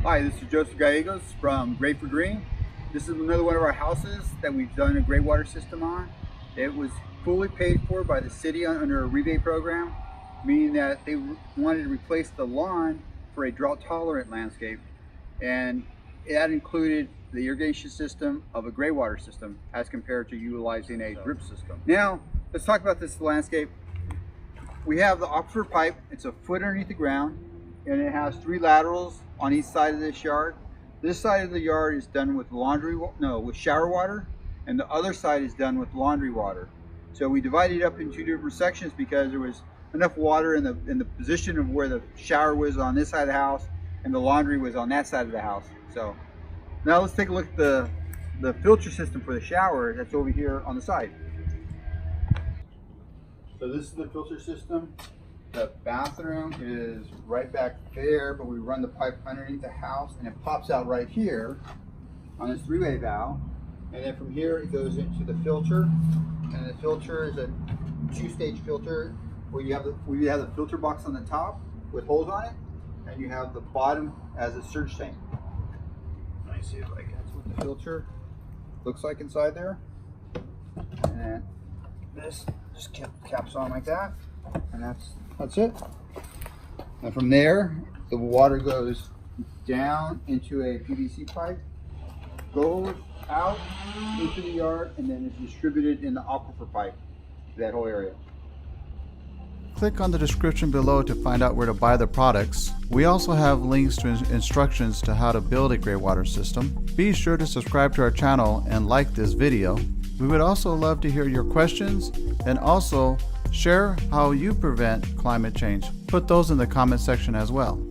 Hi, this is Joseph Gallegos from Greywater Green. This is another one of our houses that we've done a Greywater system on. It was fully paid for by the city under a rebate program, meaning that they wanted to replace the lawn for a drought-tolerant landscape, and that included the irrigation system of a Greywater system as compared to utilizing a drip system. Now, let's talk about this landscape. We have the Aquifer Pipe. It's a foot underneath the ground, and it has 3 laterals on each side of this yard. This side of the yard is done with with shower water, and the other side is done with laundry water. So we divided it up in 2 different sections because there was enough water in the position of where the shower was on this side of the house and the laundry was on that side of the house. So now let's take a look at the filter system for the shower that's over here on the side. So this is the filter system. The bathroom is right back there, but we run the pipe underneath the house and it pops out right here on this 3-way valve. And then from here it goes into the filter. And the filter is a 2-stage filter where you have the filter box on the top with holes on it, and you have the bottom as a surge tank. Let me see if I can. That's what the filter looks like inside there. And then this just caps on like that, and that's it. And from there, the water goes down into a PVC pipe, goes out into the yard, and then is distributed in the aquifer pipe, that whole area. Click on the description below to find out where to buy the products. We also have links to instructions to how to build a Greywater system. Be sure to subscribe to our channel and like this video. We would also love to hear your questions, and also share how you prevent climate change. Put those in the comment section as well.